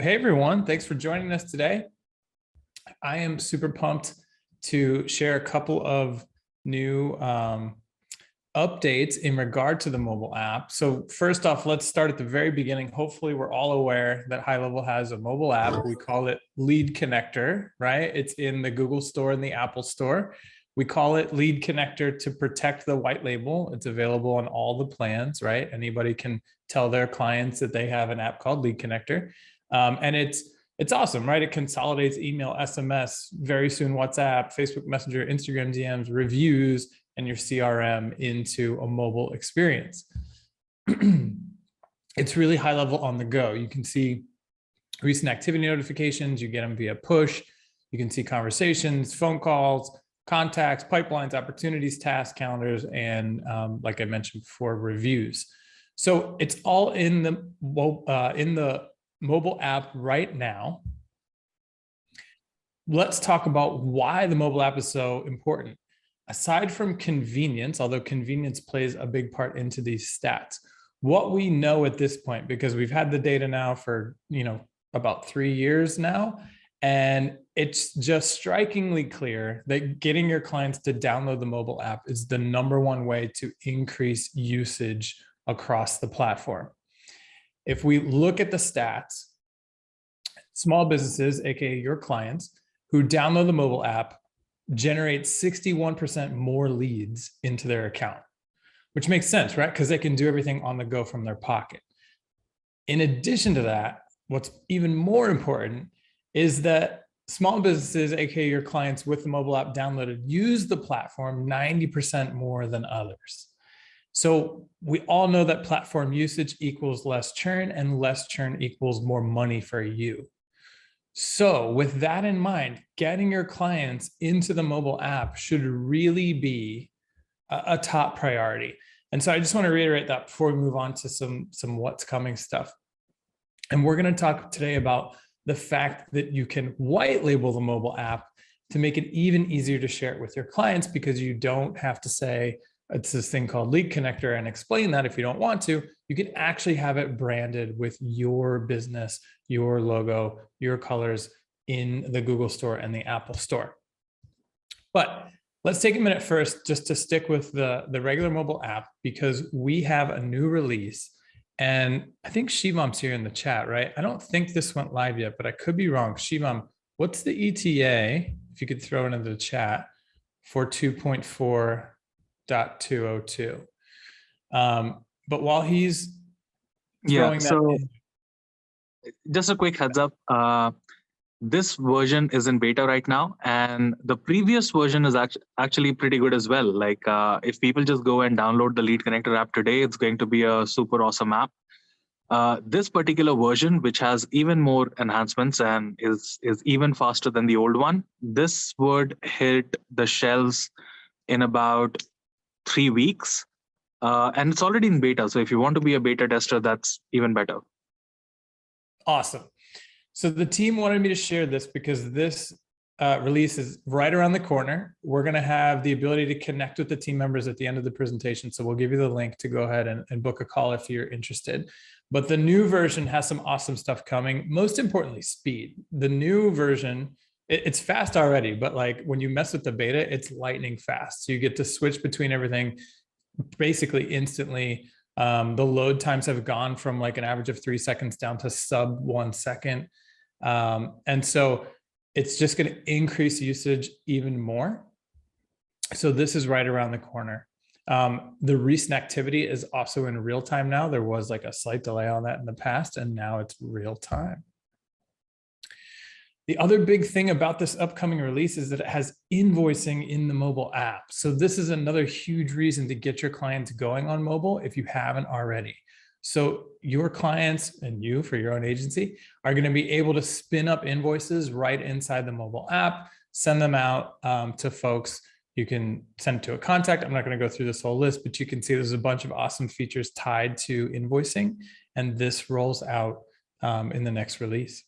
Hey everyone, thanks for joining us today. I am super pumped to share a couple of new updates in regard to the mobile app. So first off, let's start at the very beginning. Hopefully we're all aware that HighLevel has a mobile app. We call it LeadConnector, right? It's in the Google Store and the Apple Store. We call it LeadConnector to protect the white label. It's available on all the plans, right? Anybody can tell their clients that they have an app called LeadConnector. And it's awesome, right? It consolidates email, SMS, very soon WhatsApp, Facebook Messenger, Instagram DMs, reviews, and your CRM into a mobile experience. It's really high level on the go. You can see recent activity notifications, you get them via push. You can see conversations, phone calls, contacts, pipelines, opportunities, tasks, calendars, and like I mentioned before, reviews. So it's all in the mobile app right now. Let's talk about why the mobile app is so important. Aside from convenience, although convenience plays a big part into these stats, what we know at this point, because we've had the data now for about 3 years now, and it's just strikingly clear that getting your clients to download the mobile app is the #1 way to increase usage across the platform. If we look at the stats, small businesses, aka your clients, who download the mobile app generate 61% more leads into their account, which makes sense, right? Because they can do everything on the go from their pocket. In addition to that, what's even more important is that small businesses, aka your clients with the mobile app downloaded, use the platform 90% more than others. So we all know that platform usage equals less churn, and less churn equals more money for you. So with that in mind, getting your clients into the mobile app should really be a top priority. And so I just want to reiterate that before we move on to some what's coming stuff. And we're going to talk today about the fact that you can white label the mobile app to make it even easier to share it with your clients, because you don't have to say it's this thing called LeadConnector and explain that if you don't want to. You can actually have it branded with your business, your logo, your colors in the Google Store and the Apple Store. But let's take a minute first just to stick with the regular mobile app, because we have a new release. And I think Shivan's here in the chat, right? I don't think this went live yet, but I could be wrong. Shivan, what's the ETA, if you could throw it into the chat, for 2.4.202? But while he's throwing that in, just a quick heads up, this version is in beta right now, and the previous version is actually pretty good as well. Like if people just go and download the LeadConnector app today, it's going to be a super awesome app. This particular version, which has even more enhancements and is even faster than the old one, this would hit the shelves in about 3 weeks. And it's already in beta. So if you want to be a beta tester, that's even better. Awesome. So the team wanted me to share this because this release is right around the corner. We're going to have the ability to connect with the team members at the end of the presentation. So we'll give you the link to go ahead and book a call if you're interested. But the new version has some awesome stuff coming. Most importantly, speed. The new version, it's fast already, but like when you mess with the beta, it's lightning fast. So you get to switch between everything basically instantly. The load times have gone from like an average of 3 seconds down to sub 1 second. And so it's just going to increase usage even more. So this is right around the corner. The recent activity is also in real time now. There was like a slight delay on that in the past, and now it's real time. The other big thing about this upcoming release is that it has invoicing in the mobile app. So this is another huge reason to get your clients going on mobile if you haven't already. So your clients and you, for your own agency, are going to be able to spin up invoices right inside the mobile app, send them out to folks. You can send it to a contact. I'm not going to go through this whole list, but you can see there's a bunch of awesome features tied to invoicing, and this rolls out in the next release.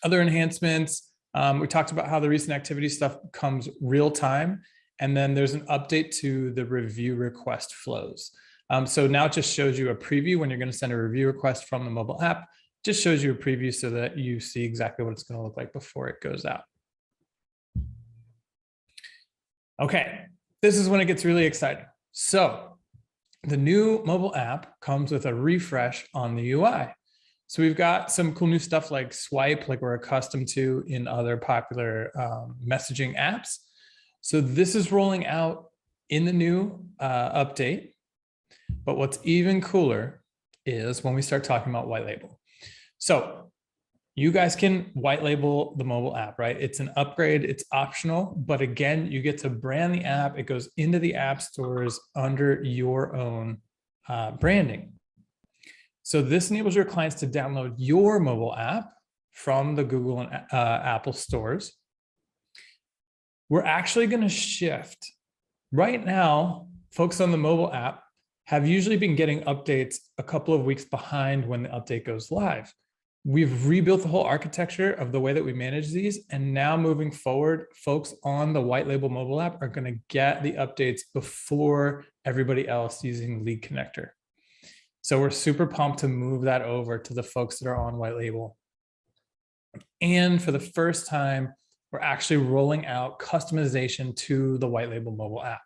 Other enhancements, we talked about how the recent activity stuff comes real time, and then there's an update to the review request flows. So now it just shows you a preview when you're going to send a review request from the mobile app. Just shows you a preview so that you see exactly what it's going to look like before it goes out. Okay, this is when it gets really exciting. So the new mobile app comes with a refresh on the UI. So we've got some cool new stuff like swipe, like we're accustomed to in other popular messaging apps. So this is rolling out in the new update. But what's even cooler is when we start talking about white label. So you guys can white label the mobile app, right? It's an upgrade, it's optional, but again, you get to brand the app. It goes into the app stores under your own branding. So this enables your clients to download your mobile app from the Google and Apple stores. We're actually going to shift. Right now, folks on the mobile app have usually been getting updates a couple of weeks behind when the update goes live. We've rebuilt the whole architecture of the way that we manage these. And now moving forward, folks on the white label mobile app are going to get the updates before everybody else using LeadConnector. So we're super pumped to move that over to the folks that are on white label. And for the first time, we're actually rolling out customization to the white label mobile app.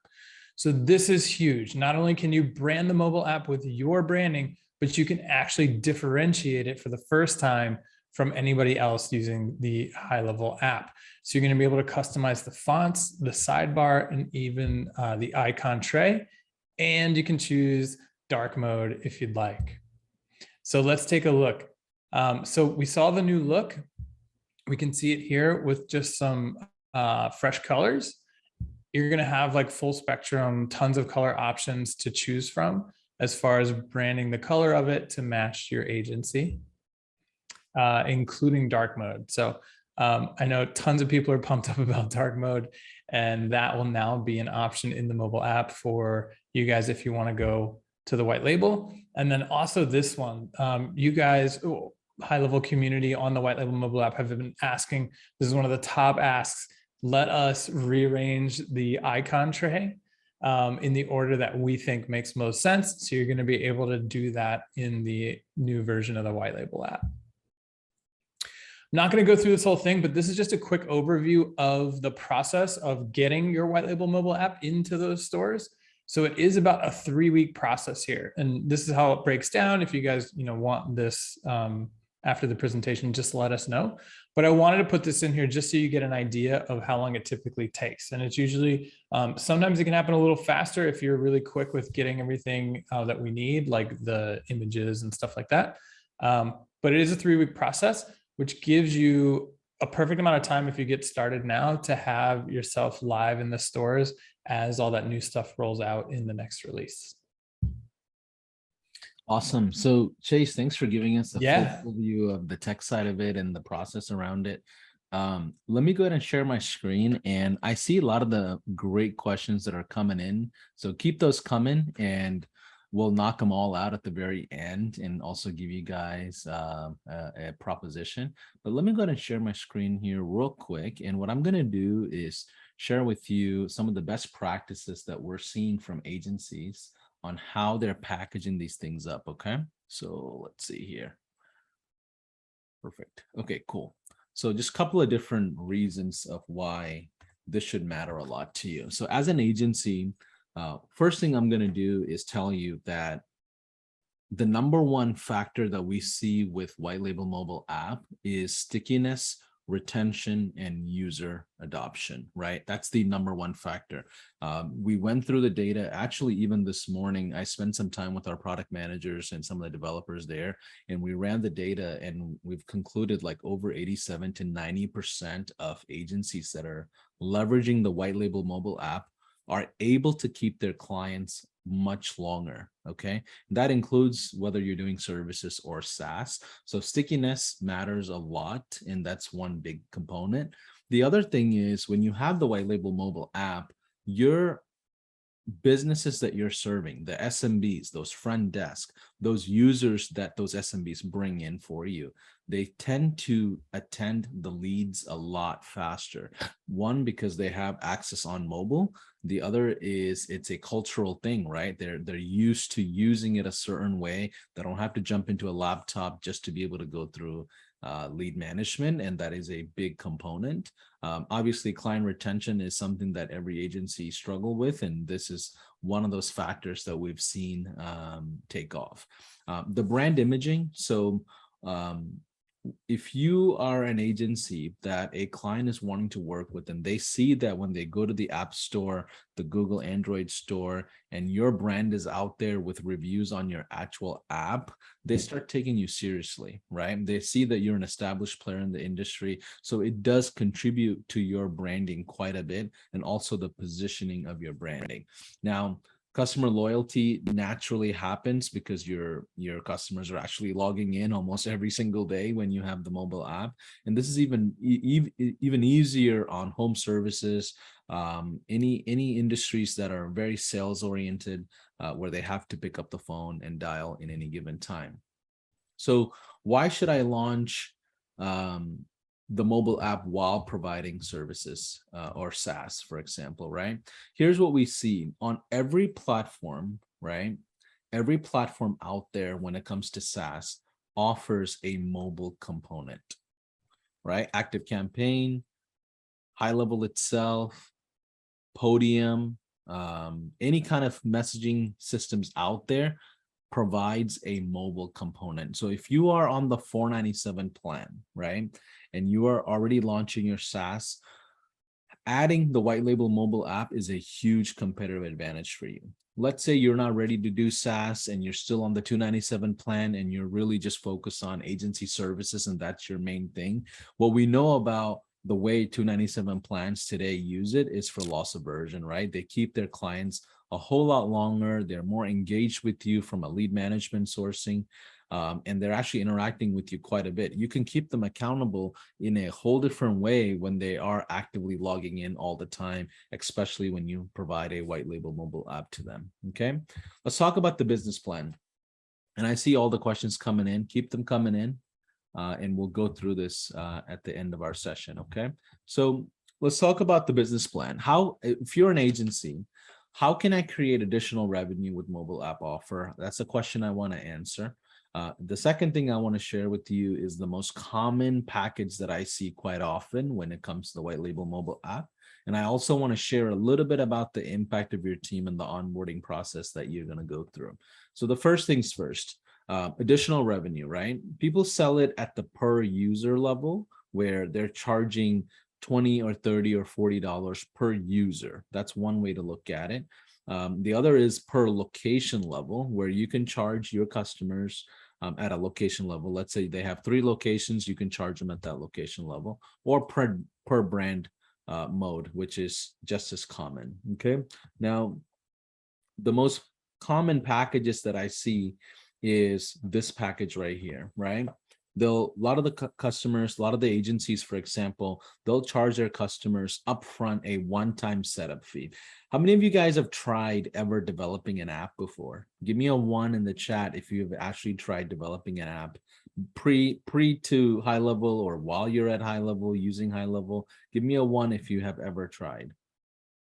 So this is huge. Not only can you brand the mobile app with your branding, but you can actually differentiate it for the first time from anybody else using the HighLevel app. So you're going to be able to customize the fonts, the sidebar, and even the icon tray. And you can choose dark mode if you'd like. So let's take a look. So we saw the new look. We can see it here with just some fresh colors. You're going to have like full spectrum, tons of color options to choose from as far as branding the color of it to match your agency, including dark mode. So I know tons of people are pumped up about dark mode, and that will now be an option in the mobile app for you guys if you want to go to the white label. And then also this one, you guys, HighLevel community on the white label mobile app have been asking, this is one of the top asks, let us rearrange the icon tray in the order that we think makes most sense. So you're going to be able to do that in the new version of the white label app. I'm not going to go through this whole thing, but this is just a quick overview of the process of getting your white label mobile app into those stores. So it is about a 3-week process here. And this is how it breaks down. If you guys want this after the presentation, just let us know. But I wanted to put this in here just so you get an idea of how long it typically takes. And it's usually, sometimes it can happen a little faster if you're really quick with getting everything that we need, like the images and stuff like that. But it is a 3-week process, which gives you a perfect amount of time if you get started now to have yourself live in the stores as all that new stuff rolls out in the next release. Awesome. So Chase, thanks for giving us a full view of the tech side of it and the process around it. Let me go ahead and share my screen, and I see a lot of the great questions that are coming in. So keep those coming, and we'll knock them all out at the very end and also give you guys a proposition. But let me go ahead and share my screen here real quick. And what I'm going to do is share with you some of the best practices that we're seeing from agencies on how they're packaging these things up. Okay, so let's see here. Perfect. Okay, cool. So just a couple of different reasons of why this should matter a lot to you. So as an agency, first thing I'm going to do is tell you that the number one factor that we see with white label mobile app is stickiness, retention, and user adoption, right? That's the number one factor. We went through the data. Actually, even this morning, I spent some time with our product managers and some of the developers there, and we ran the data, and we've concluded like over 87 to 90% of agencies that are leveraging the white label mobile app are able to keep their clients much longer. Okay, that includes whether you're doing services or SaaS. So stickiness matters a lot, and that's one big component. The other thing is when you have the white label mobile app, you're businesses that you're serving, the SMBs, those front desk, those users that those SMBs bring in for you, they tend to attend the leads a lot faster. One, because they have access on mobile. The other is it's a cultural thing, right? They're used to using it a certain way. They don't have to jump into a laptop just to be able to go through lead management, and that is a big component. Obviously, client retention is something that every agency struggle with, and this is one of those factors that we've seen take off. The brand imaging. So if you are an agency that a client is wanting to work with, and they see that when they go to the App Store, the Google Android store, and your brand is out there with reviews on your actual app, they start taking you seriously, right? They see that you're an established player in the industry. So it does contribute to your branding quite a bit, and also the positioning of your branding. Now, customer loyalty naturally happens because your customers are actually logging in almost every single day when you have the mobile app, and this is even easier on home services, any industries that are very sales oriented, where they have to pick up the phone and dial in any given time. So why should I launch the mobile app while providing services or SaaS, for example, right? Here's what we see on every platform, right? Every platform out there when it comes to SaaS offers a mobile component, right? ActiveCampaign, HighLevel itself, Podium, any kind of messaging systems out there provides a mobile component. So if you are on the $497 plan, right, and you are already launching your SaaS, adding the white label mobile app is a huge competitive advantage for you. Let's say you're not ready to do SaaS and you're still on the $297 plan and you're really just focused on agency services and that's your main thing. What we know about the way $297 plans today use it is for loss aversion, right? They keep their clients a whole lot longer. They're more engaged with you from a lead management sourcing, and they're actually interacting with you quite a bit. You can keep them accountable in a whole different way when they are actively logging in all the time, especially when you provide a white label mobile app to them. Okay, let's talk about the business plan. And I see all the questions coming in. Keep them coming in, and we'll go through this at the end of our session. Okay, so let's talk about the business plan. How, if you're an agency, how can I create additional revenue with mobile app offer? That's a question I want to answer. The second thing I want to share with you is the most common package that I see quite often when it comes to the white label mobile app. And I also want to share a little bit about the impact of your team and the onboarding process that you're going to go through. So the first things first, additional revenue, right? People sell it at the per user level where they're charging $20 or $30 or $40 per user. That's one way to look at it. The other is per location level, where you can charge your customers at a location level. Let's say they have 3 locations, you can charge them at that location level, or per brand mode, which is just as common. Okay. Now, the most common packages that I see is this package right here, right? A lot of the customers, a lot of the agencies, for example, they'll charge their customers upfront a one-time setup fee. How many of you guys have tried ever developing an app before? Give me a 1 in the chat if you've actually tried developing an app pre to HighLevel, or while you're at HighLevel using HighLevel. Give me a 1 if you have ever tried.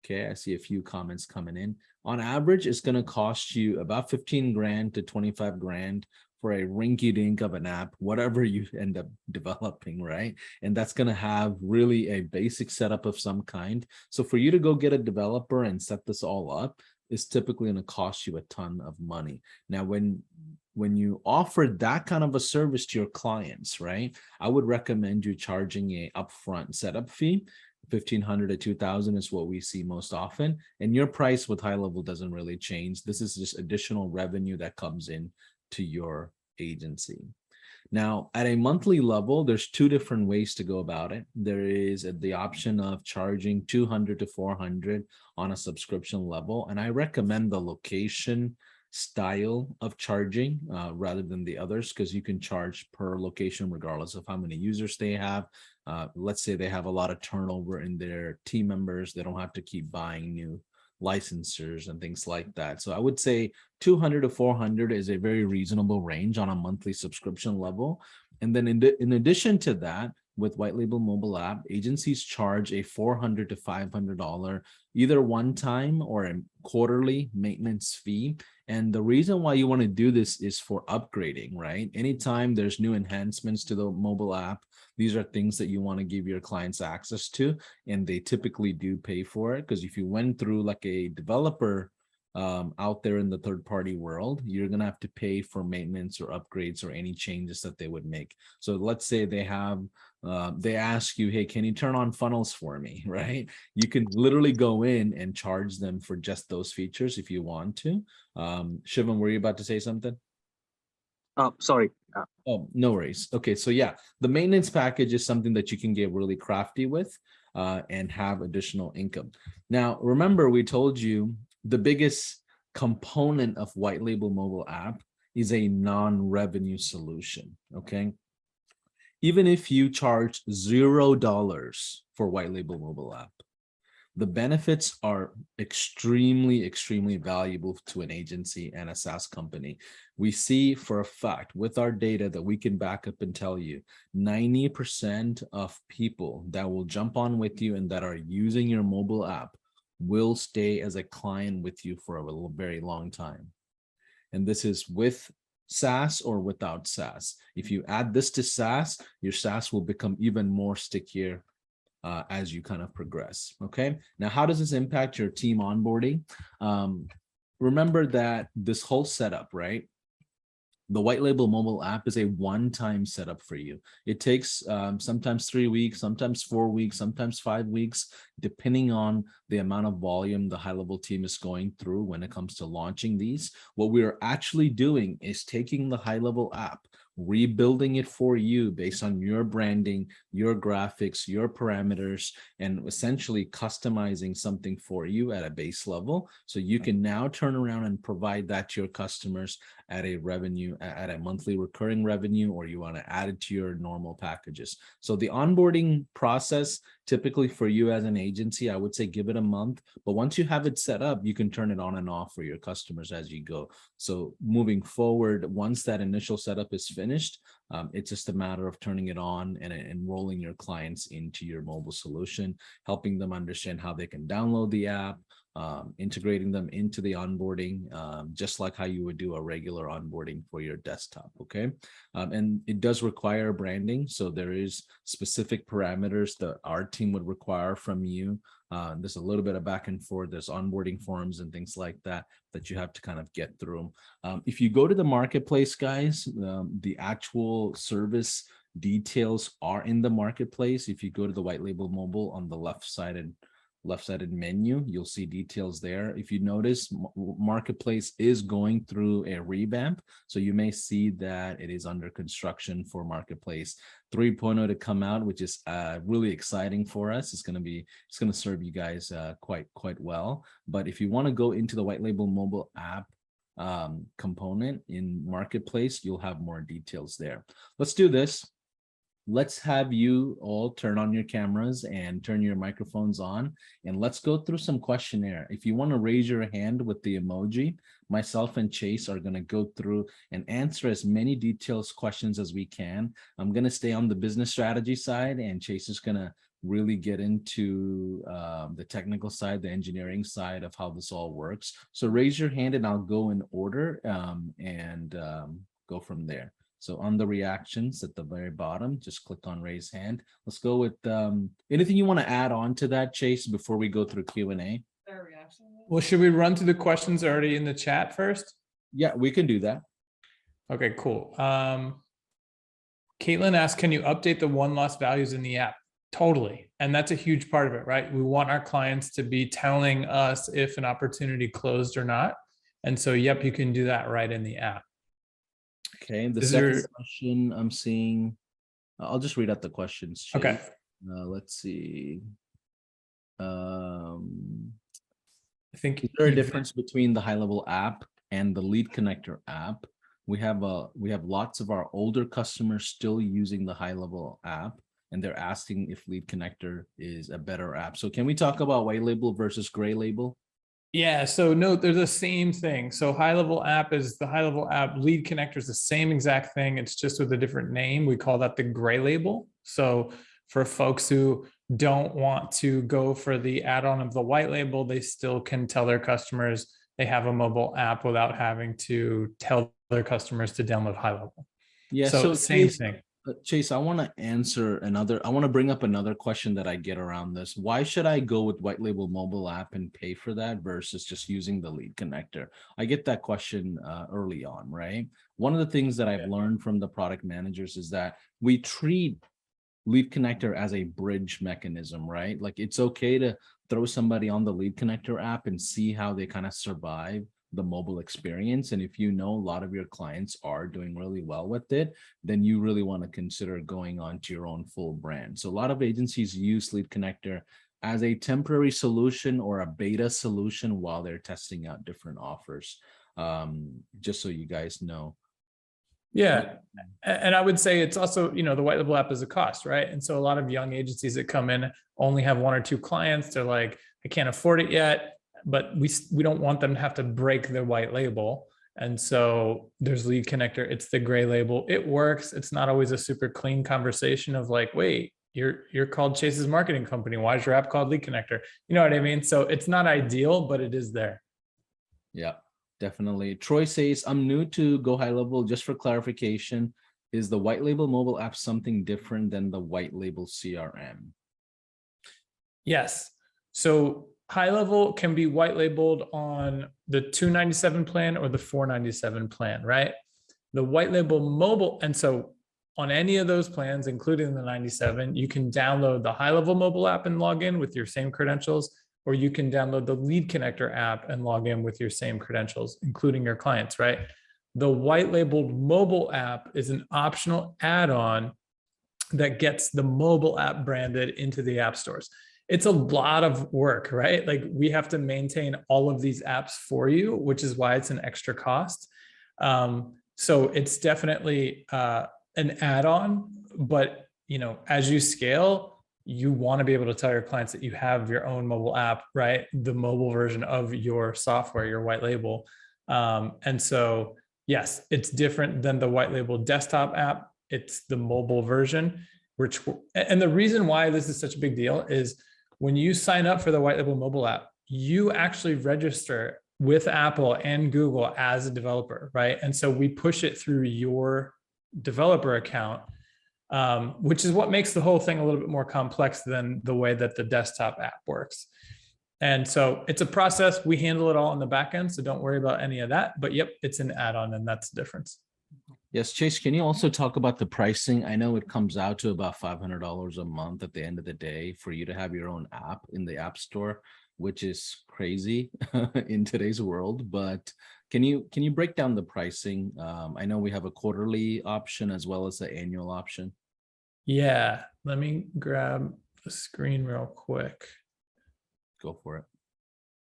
Okay, I see a few comments coming in. On average, it's going to cost you about 15 grand to 25 grand for a rinky-dink of an app, whatever you end up developing, right? And that's going to have really a basic setup of some kind. So for you to go get a developer and set this all up is typically going to cost you a ton of money. Now, when you offer that kind of a service to your clients, right, I would recommend you charging a upfront setup fee. 1,500 to 2,000 is what we see most often. And your price with HighLevel doesn't really change. This is just additional revenue that comes in to your agency. Now, at a monthly level, there's 2 different ways to go about it. There is the option of charging 200 to 400 on a subscription level. And I recommend the location style of charging rather than the others, because you can charge per location regardless of how many users they have. Let's say they have a lot of turnover in their team members. They don't have to keep buying new licensors and things like that. So I would say 200 to 400 is a very reasonable range on a monthly subscription level. And then in addition to that, with white label mobile app, agencies charge a $400 to $500 either one time or a quarterly maintenance fee. And the reason why you want to do this is for upgrading, right? Anytime there's new enhancements to the mobile app, these are things that you want to give your clients access to, and they typically do pay for it. Because if you went through like a developer out there in the third-party world, you're going to have to pay for maintenance or upgrades or any changes that they would make. So let's say they have they ask you, hey, can you turn on funnels for me, right? You can literally go in and charge them for just those features if you want to. Shivam, were you about to say something? Sorry. Oh, no worries. Okay, so yeah, the maintenance package is something that you can get really crafty with and have additional income. Now, remember, we told you the biggest component of white label mobile app is a non-revenue solution, okay? Even if you charge $0 for white label mobile app, the benefits are extremely, extremely valuable to an agency and a SaaS company. We see for a fact with our data that we can back up and tell you 90% of people that will jump on with you and that are using your mobile app will stay as a client with you for a very long time. And this is with SaaS or without SaaS. If you add this to SaaS, your SaaS will become even more stickier as you kind of progress. Okay. Now, how does this impact your team onboarding? Remember that this whole setup, right? The white label mobile app is a one-time setup for you. It takes sometimes 3 weeks, sometimes 4 weeks, sometimes 5 weeks, depending on the amount of volume the HighLevel team is going through when it comes to launching these. What we're actually doing is taking the HighLevel app, rebuilding it for you based on your branding, your graphics, your parameters, and essentially customizing something for you at a base level. So you can now turn around and provide that to your customers at a revenue, at a monthly recurring revenue, or you want to add it to your normal packages. So the onboarding process, typically for you as an agency, I would say give it a month, but once you have it set up, you can turn it on and off for your customers as you go. So moving forward, once that initial setup is finished, it's just a matter of turning it on and enrolling your clients into your mobile solution, helping them understand how they can download the app, integrating them into the onboarding, just like how you would do a regular onboarding for your desktop, okay? And it does require branding, so there is specific parameters that our team would require from you. There's a little bit of back and forth, there's onboarding forms and things like that that you have to kind of get through. If you go to the marketplace, guys, the actual service details are in the marketplace. If you go to the white label mobile on the left-sided menu, you'll see details there. If you notice, marketplace is going through a revamp, so you may see that it is under construction for marketplace 3.0 to come out, which is really exciting for us. It's going to serve you guys quite well. But if you want to go into the white label mobile app component in marketplace, you'll have more details there. Let's do this. Let's have you all turn on your cameras and turn your microphones on, and let's go through some questionnaire. If you want to raise your hand with the emoji, myself and Chase are going to go through and answer as many details questions as we can. I'm going to stay on the business strategy side, and Chase is going to really get into the technical side, the engineering side of how this all works. So raise your hand and I'll go in order and go from there. So on the reactions at the very bottom, just click on raise hand. Let's go with anything you want to add on to that, Chase, before we go through Q&A. Well, should we run through the questions already in the chat first? Yeah, we can do that. Okay, cool. Caitlin asked, can you update the one loss values in the app? Totally. And that's a huge part of it, right? We want our clients to be telling us if an opportunity closed or not. And so, yep, you can do that right in the app. Okay, the second question I'm seeing, I'll just read out the questions. Chase. Okay. Let's see. I think is there a difference between the HighLevel app and the LeadConnector app? We have lots of our older customers still using the HighLevel app, and they're asking if LeadConnector is a better app. So can we talk about white label versus gray label? Yeah, so no, they're the same thing. So HighLevel app is the HighLevel app. LeadConnector is the same exact thing. It's just with a different name. We call that the gray label. So for folks who don't want to go for the add-on of the white label, they still can tell their customers they have a mobile app without having to tell their customers to download HighLevel. Yeah, So so same Chase, thing. Chase, I want to I want to bring up another question that I get around this. Why should I go with white label mobile app and pay for that versus just using the lead connector? I get that question early on, right? One of the things that I've learned from the product managers is that we treat lead connector as a bridge mechanism, right? Like it's okay to throw somebody on the lead connector app and see how they kind of survive the mobile experience. And if you know a lot of your clients are doing really well with it, then you really want to consider going on to your own full brand. So a lot of agencies use lead connector as a temporary solution or a beta solution while they're testing out different offers. Just so you guys know. Yeah. And I would say it's also, the white label app is a cost, right? And so a lot of young agencies that come in only have one or two clients. They're like, I can't afford it yet, but we don't want them to have to break their white label. And so there's LeadConnector. It's the gray label. It works. It's not always a super clean conversation of like, wait, you're called Chase's marketing company. Why is your app called LeadConnector? You know what I mean? So it's not ideal, but it is there. Yeah, definitely. Troy says, I'm new to Go High Level. Just for clarification, is the white label mobile app something different than the white label CRM? Yes. So HighLevel can be white labeled on the $297 plan or the $497 plan, right? The white label mobile, and so on any of those plans, including the 97, you can download the HighLevel mobile app and log in with your same credentials, or you can download the LeadConnector app and log in with your same credentials, including your clients, right? The white labeled mobile app is an optional add-on that gets the mobile app branded into the app stores. It's a lot of work, right? Like we have to maintain all of these apps for you, which is why it's an extra cost. So it's definitely an add-on, but as you scale, you want to be able to tell your clients that you have your own mobile app, right? The mobile version of your software, your white label. And so, yes, it's different than the white label desktop app. It's the mobile version, and the reason why this is such a big deal is when you sign up for the white label mobile app, you actually register with Apple and Google as a developer, right? And so we push it through your developer account, which is what makes the whole thing a little bit more complex than the way that the desktop app works. And so it's a process. We handle it all on the back end, so don't worry about any of that. But yep, it's an add-on, and that's the difference. Yes, Chase, can you also talk about the pricing? I know it comes out to about $500 a month at the end of the day for you to have your own app in the App Store, which is crazy in today's world. But can you break down the pricing? I know we have a quarterly option as well as the annual option. Yeah, let me grab the screen real quick. Go for it.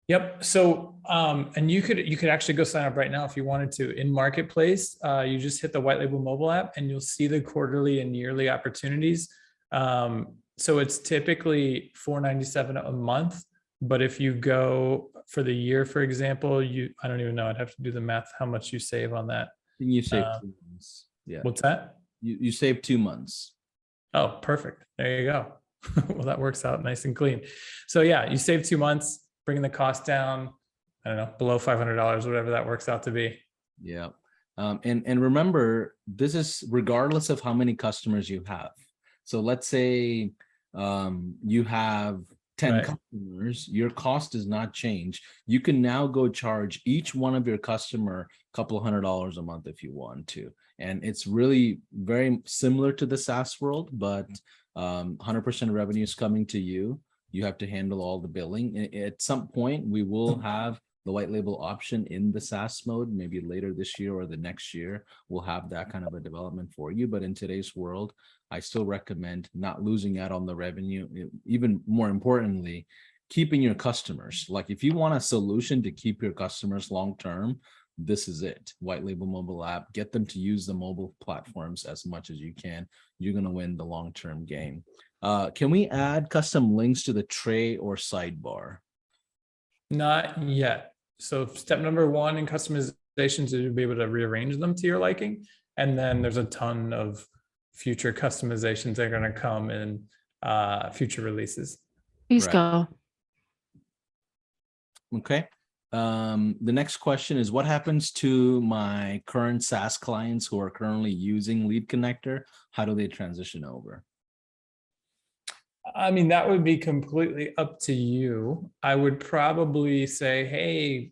Yep. So, and you could actually go sign up right now if you wanted to. In Marketplace, you just hit the white label mobile app and you'll see the quarterly and yearly opportunities. So it's typically $497 a month, but if you go for the year, for example, I don't even know, I'd have to do the math, how much you save on that. You save 2 months. Yeah. What's that? You save 2 months. Oh, perfect. There you go. Well, that works out nice and clean. So yeah, you save 2 months, bringing the cost down, I don't know, below $500, whatever that works out to be. Yeah. And remember, this is regardless of how many customers you have. So let's say you have 10 Right. customers, your cost does not change. You can now go charge each one of your customer a couple of $100 a month if you want to. And it's really very similar to the SaaS world, but 100% revenue is coming to you. You have to handle all the billing. At some point, we will have the white label option in the SaaS mode, maybe later this year or the next year, we'll have that kind of a development for you. But in today's world, I still recommend not losing out on the revenue. Even more importantly, keeping your customers. Like if you want a solution to keep your customers long-term, this is it. White label mobile app, get them to use the mobile platforms as much as you can. You're going to win the long-term game. Can we add custom links to the tray or sidebar? Not yet. So step number one in customizations is to be able to rearrange them to your liking. And then there's a ton of future customizations that are going to come in future releases. Please Right. go. Okay. The next question is, what happens to my current SaaS clients who are currently using LeadConnector? How do they transition over? I mean, that would be completely up to you. I would probably say, hey,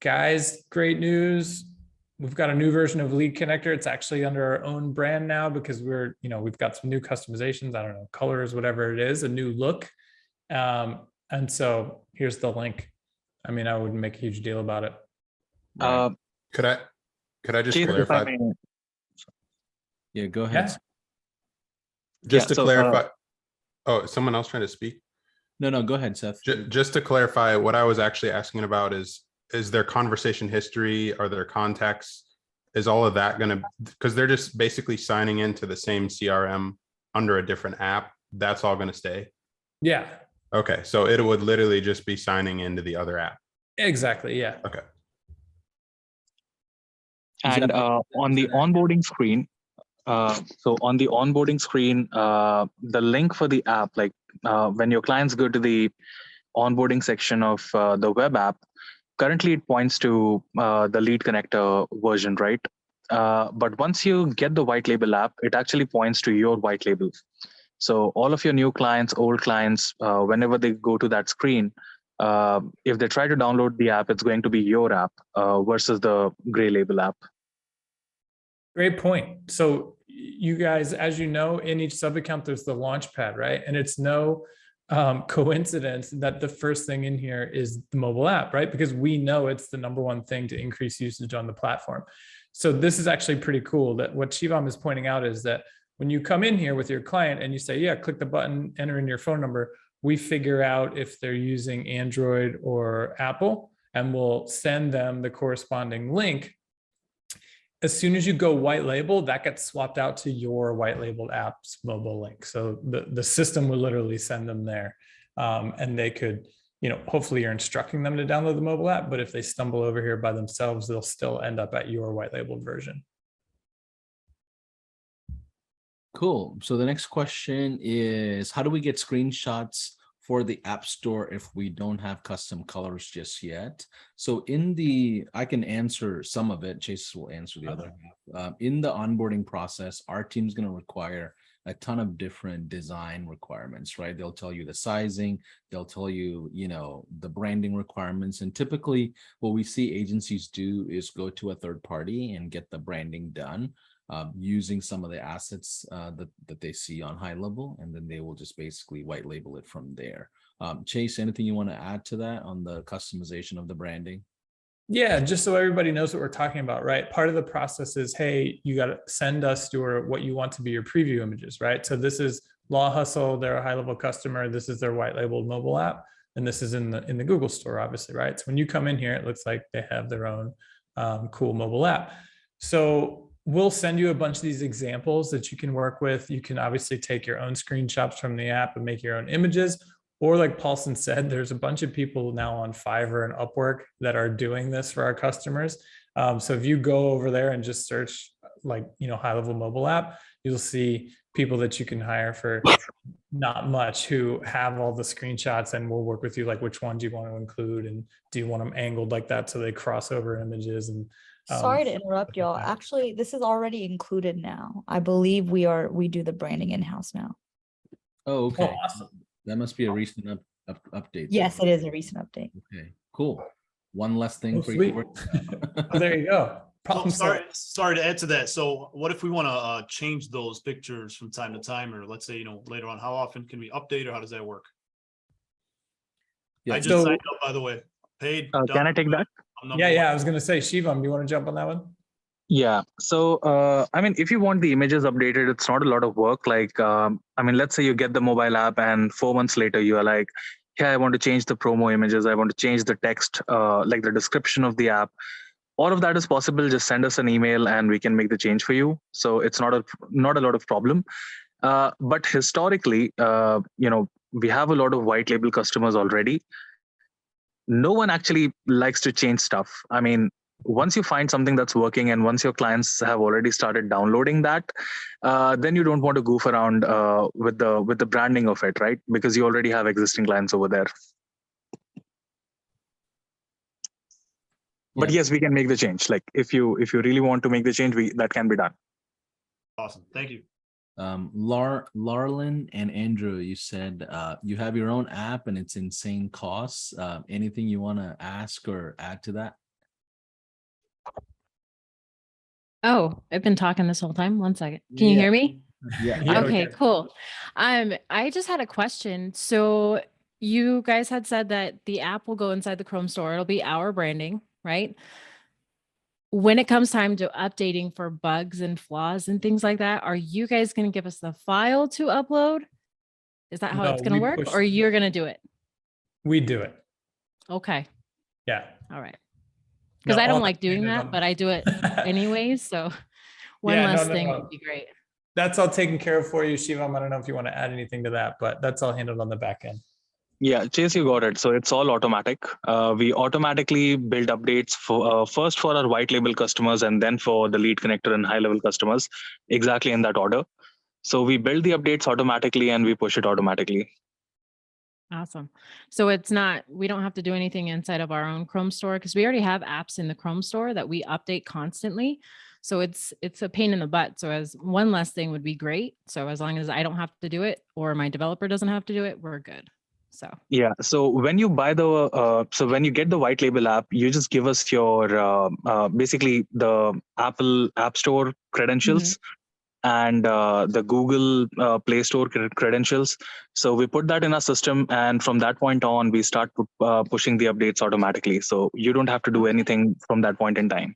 guys, great news. We've got a new version of LeadConnector. It's actually under our own brand now because we've got some new customizations. I don't know, colors, whatever it is, a new look. And so here's the link. I mean, I wouldn't make a huge deal about it. Right. Could I just Chief, if I clarify? may- Yeah, go ahead. Yeah. Just Yeah, to so, clarify. Oh, someone else trying to speak? No, go ahead, Seth. Just to clarify, what I was actually asking about is there conversation history? Are there contacts? Is all of that going to, because they're just basically signing into the same CRM under a different app. That's all going to stay. Yeah, Okay. So it would literally just be signing into the other app. exactly. Yeah. Okay. And on the onboarding screen, the link for the app, like when your clients go to the onboarding section of the web app, currently it points to the LeadConnector version, right? But once you get the white label app, it actually points to your white label. So all of your new clients, old clients, whenever they go to that screen, if they try to download the app, it's going to be your app versus the gray label app. Great point. So you guys, as you know, in each sub account, there's the launch pad, right? And it's no coincidence that the first thing in here is the mobile app, right? Because we know it's the number one thing to increase usage on the platform. So this is actually pretty cool that what Shivam is pointing out is that when you come in here with your client and you say, yeah, click the button, enter in your phone number, we figure out if they're using Android or Apple, and we'll send them the corresponding link. As soon as you go white label, that gets swapped out to your white labeled app's mobile link. So the system will literally send them there. And they could, hopefully you're instructing them to download the mobile app, but if they stumble over here by themselves, they'll still end up at your white labeled version. Cool. So the next question is, how do we get screenshots for the App Store if we don't have custom colors just yet? So I can answer some of it. Chase will answer the other half. In the onboarding process, our team's going to require a ton of different design requirements, right? They'll tell you the sizing, they'll tell you, the branding requirements. And typically what we see agencies do is go to a third party and get the branding done. Using some of the assets that they see on HighLevel, and then they will just basically white label it from there. Chase, anything you want to add to that on the customization of the branding? Yeah, just so everybody knows what we're talking about, right? Part of the process is, hey, you got to send us what you want to be your preview images, right? So this is Law Hustle, they're a HighLevel customer. This is their white labeled mobile app, and this is in the Google store, obviously, right? So when you come in here, it looks like they have their own cool mobile app. So we'll send you a bunch of these examples that you can work with. You can obviously take your own screenshots from the app and make your own images. Or like Paulson said, there's a bunch of people now on Fiverr and Upwork that are doing this for our customers. So if you go over there and just search HighLevel mobile app, you'll see people that you can hire for not much who have all the screenshots, and we'll work with you, like which ones you want to include, and do you want them angled like that so they cross over images. And sorry to interrupt y'all. Actually, this is already included now. I believe we do the branding in-house now. Oh, okay. Oh, awesome. That must be a recent update. Yes, it is a recent update. Okay, cool. One less thing for sweet. you to work on. Oh, there you go. Oh, sorry to add to that. So what if we want to change those pictures from time to time, or let's say, later on, how often can we update, or how does that work? Yeah, I just signed up, by the way. Paid. Can I take that? Yeah. I was going to say, Shivam, do you want to jump on that one? Yeah. So, if you want the images updated, it's not a lot of work. Like, let's say you get the mobile app and 4 months later, you are like, hey, I want to change the promo images. I want to change the text, like the description of the app. All of that is possible. Just send us an email and we can make the change for you. So it's not a lot of problem. But historically, we have a lot of white label customers already. no one actually likes to change stuff. I mean, once you find something that's working and once your clients have already started downloading that, then you don't want to goof around with the branding of it, right? Because you already have existing clients over there. But Yep. yes, we can make the change. Like if you really want to make the change, that can be done. Awesome. Thank you. Larlin and Andrew, you said you have your own app and it's insane costs. Anything you want to ask or add to that? Oh, I've been talking this whole time. One second. Can you hear me? Yeah. Yeah, we Okay, can. cool. I just had a question. So you guys had said that the app will go inside the Chrome store. It'll be our branding, right? When it comes time to updating for bugs and flaws and things like that, are you guys going to give us the file to upload? Is that how No, it's going to we work, push- or you're going to do it? We do it. Okay. Yeah. All right. Because No, I all don't like that's doing handled that, on- but I do it anyways. So one Yeah, less no, thing no. would be great. That's all taken care of for you, Shivam. I don't know if you want to add anything to that, but that's all handled on the back end. Yeah, Chase, you got it. So it's all automatic. We automatically build updates for first for our white label customers and then for the LeadConnector and HighLevel customers, exactly in that order. So we build the updates automatically and we push it automatically. Awesome. So we don't have to do anything inside of our own Chrome store because we already have apps in the Chrome store that we update constantly. So it's a pain in the butt. So as one less thing would be great. So as long as I don't have to do it or my developer doesn't have to do it, we're good. So Yeah. So when you buy when you get the white label app, you just give us your basically the Apple App Store credentials and the Google Play Store credentials. So we put that in our system, and from that point on, we start pushing the updates automatically. So you don't have to do anything from that point in time.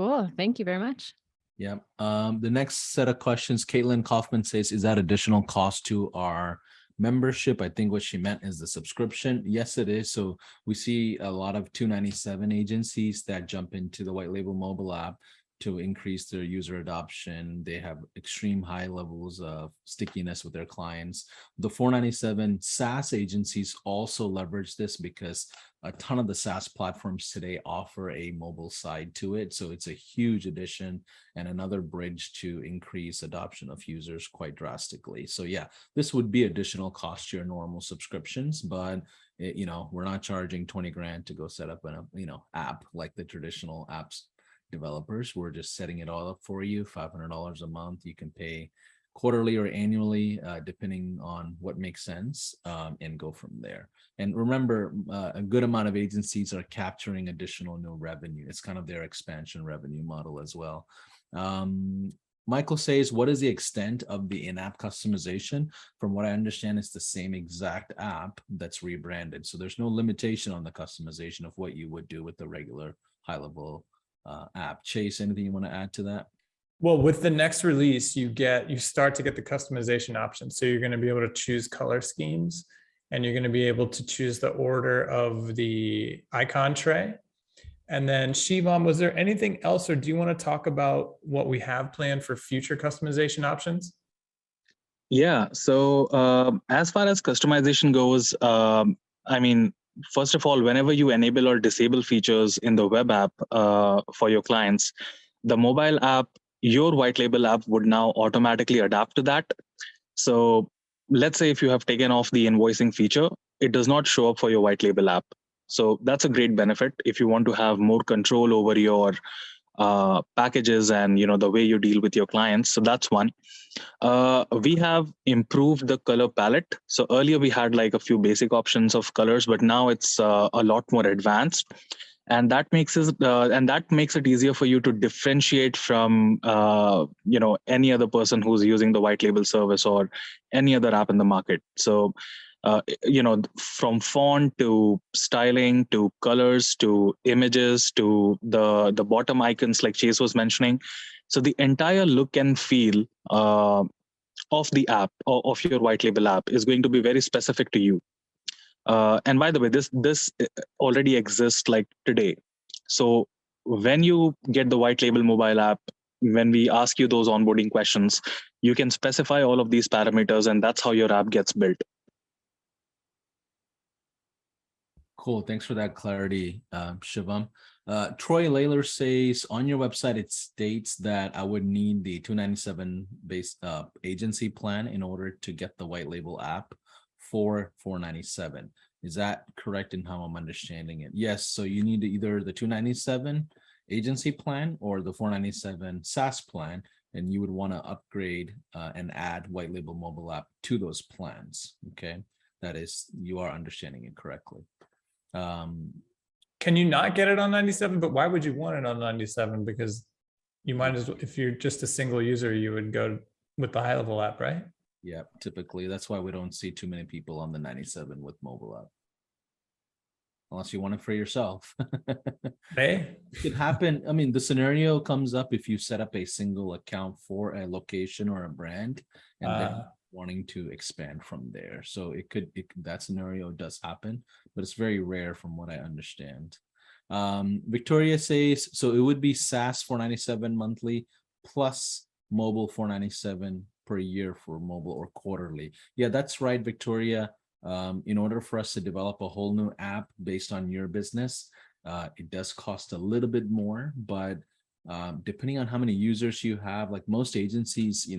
cool. Thank you very much. Yeah. The next set of questions, Caitlin Kaufman says, is that additional cost to our membership? I think what she meant is the subscription. Yes, it is. So we see a lot of 297 agencies that jump into the white label mobile app to increase their user adoption. They have extreme high levels of stickiness with their clients. The 497 SaaS agencies also leverage this because a ton of the SaaS platforms today offer a mobile side to it. So it's a huge addition and another bridge to increase adoption of users quite drastically. So yeah, this would be additional cost to your normal subscriptions, but we're not charging 20 grand to go set up an app like the traditional apps developers. We're just setting it all up for you, $500 a month. You can pay quarterly or annually, depending on what makes sense, and go from there. And remember, a good amount of agencies are capturing additional new revenue. It's kind of their expansion revenue model as well. Michael says, what is the extent of the in-app customization? From what I understand, it's the same exact app that's rebranded. So there's no limitation on the customization of what you would do with the regular HighLevel app. Chase, anything you want to add to that? Well, with the next release, you start to get the customization options. So you're going to be able to choose color schemes, and you're going to be able to choose the order of the icon tray. And then Shivam, was there anything else, or do you want to talk about what we have planned for future customization options? Yeah. So as far as customization goes, first of all, whenever you enable or disable features in the web app for your clients, the mobile app, your white label app would now automatically adapt to that. So let's say if you have taken off the invoicing feature, it does not show up for your white label app. So that's a great benefit if you want to have more control over your packages and the way you deal with your clients. So that's one. We have improved the color palette. So earlier we had like a few basic options of colors, but now it's a lot more advanced, and that makes it easier for you to differentiate from any other person who's using the white label service or any other app in the market. So from font to styling to colors to images to the bottom icons like Chase was mentioning. So the entire look and feel of the app, of your white label app, is going to be very specific to you. And by the way, this already exists like today. So when you get the white label mobile app, when we ask you those onboarding questions, you can specify all of these parameters, and that's how your app gets built. Cool. Thanks for that clarity, Shivam. Troy Layler says on your website, it states that I would need the 297 base agency plan in order to get the white label app for 497. Is that correct in how I'm understanding it? Yes. So you need either the 297 agency plan or the 497 SaaS plan, and you would want to upgrade and add white label mobile app to those plans. Okay. That is, you are understanding it correctly. Can you not get it on 97? But why would you want it on 97? Because you might as well, if you're just a single user, you would go with the HighLevel app, right? Yeah, typically. That's why we don't see too many people on the 97 with mobile app. Unless you want it for yourself. Hey, It could happen. I mean, the scenario comes up if you set up a single account for a location or a brand and then wanting to expand from there. So that scenario does happen, but it's very rare from what I understand. Victoria says, so it would be SaaS 497 monthly plus mobile 497 per year for mobile or quarterly. Yeah, that's right, Victoria. In order for us to develop a whole new app based on your business, it does cost a little bit more, but depending on how many users you have, like most agencies,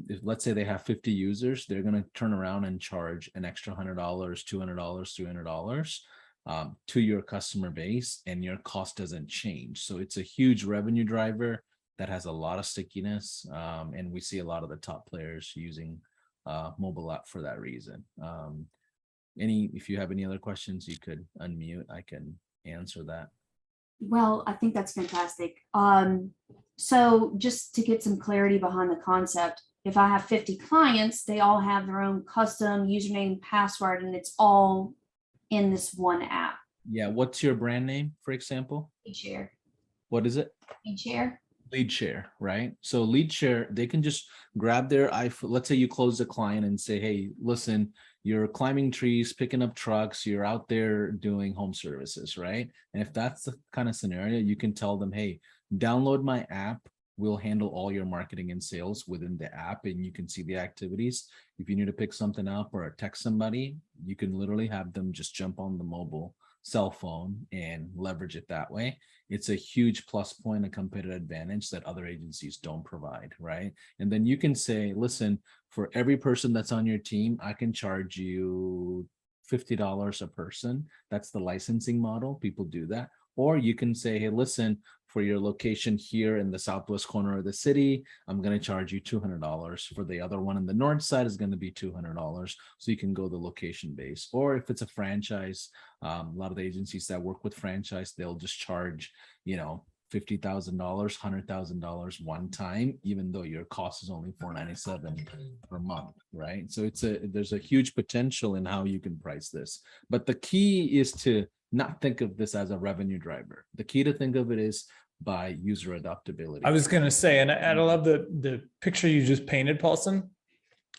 if let's say they have 50 users, they're going to turn around and charge an extra $100, $200, $300 to your customer base, and your cost doesn't change. So it's a huge revenue driver that has a lot of stickiness, and we see a lot of the top players using mobile app for that reason. If you have any other questions, you could unmute. I can answer that. Well, I think that's fantastic. So just to get some clarity behind the concept, if I have 50 clients, they all have their own custom username, password, and it's all in this one app. Yeah. What's your brand name, for example? LeadShare. What is it? LeadShare. LeadShare, right? So LeadShare, they can just grab their iPhone. Let's say you close the client and say, hey, listen, you're climbing trees, picking up trucks, you're out there doing home services, right? And if that's the kind of scenario, you can tell them, hey, download my app. We'll handle all your marketing and sales within the app, and you can see the activities. If you need to pick something up or text somebody, you can literally have them just jump on the mobile cell phone and leverage it that way. It's a huge plus point, a competitive advantage that other agencies don't provide, right? And then you can say, listen, for every person that's on your team, I can charge you $50 a person. That's the licensing model. People do that. Or you can say, hey, listen, for your location here in the southwest corner of the city, I'm going to charge you $200. For the other one in the north side is going to be $200. So you can go the location base. Or if it's a franchise, a lot of the agencies that work with franchise, they'll just charge, $50,000, $100,000 one time, even though your cost is only $497 per month, right? So there's a huge potential in how you can price this. But the key is to not think of this as a revenue driver. The key to think of it is by user adoptability. I was going to say, and I love the picture you just painted, Paulson,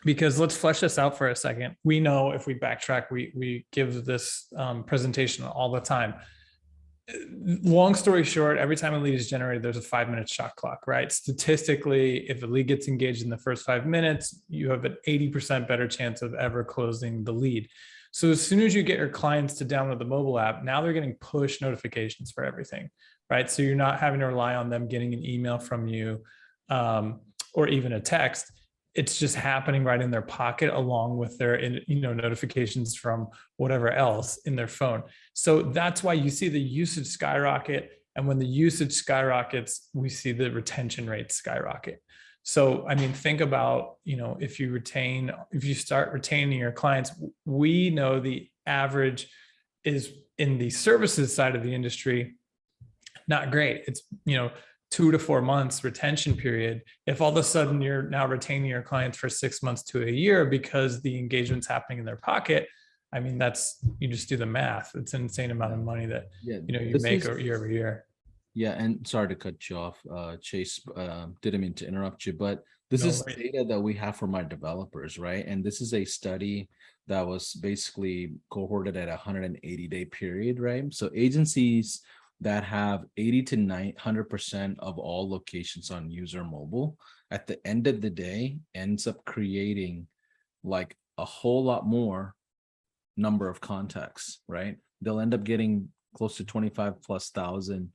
because let's flesh this out for a second. We know if we backtrack, we give this presentation all the time. Long story short, every time a lead is generated, there's a 5-minute shot clock, right? Statistically, if a lead gets engaged in the first 5 minutes, you have an 80% better chance of ever closing the lead. So as soon as you get your clients to download the mobile app, now they're getting push notifications for everything, right? So you're not having to rely on them getting an email from you or even a text. It's just happening right in their pocket along with their notifications from whatever else in their phone. So that's why you see the usage skyrocket. And when the usage skyrockets, we see the retention rates skyrocket. So, I mean, think about, if you start retaining your clients, we know the average is in the services side of the industry, not great. It's, 2 to 4 months retention period. If all of a sudden you're now retaining your clients for 6 months to a year because the engagement's happening in their pocket, I mean, you just do the math. It's an insane amount of money that, you make year over year. Yeah, and sorry to cut you off, Chase, didn't mean to interrupt you, but this is data that we have from our developers, right? And this is a study that was basically cohorted at a 180-day period, right? So agencies that have 80 to 100% of all locations on user mobile, at the end of the day, ends up creating like a whole lot more number of contacts, right? they'll end up getting close to 25,000+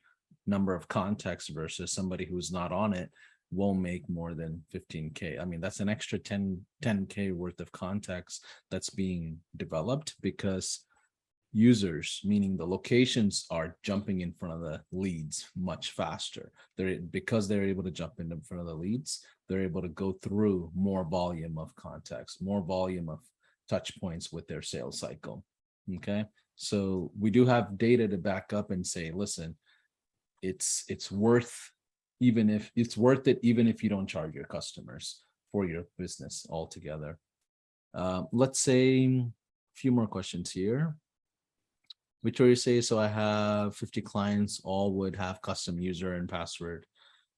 number of contacts versus somebody who's not on it won't make more than 15K. I mean, that's an extra 10K worth of contacts that's being developed because users, meaning the locations, are jumping in front of the leads much faster. Because they're able to jump in front of the leads, they're able to go through more volume of contacts, more volume of touch points with their sales cycle. Okay, so we do have data to back up and say, listen, it's worth it even if you don't charge your customers for your business altogether. Let's say a few more questions here. Victoria says, so I have 50 clients, all would have custom user and password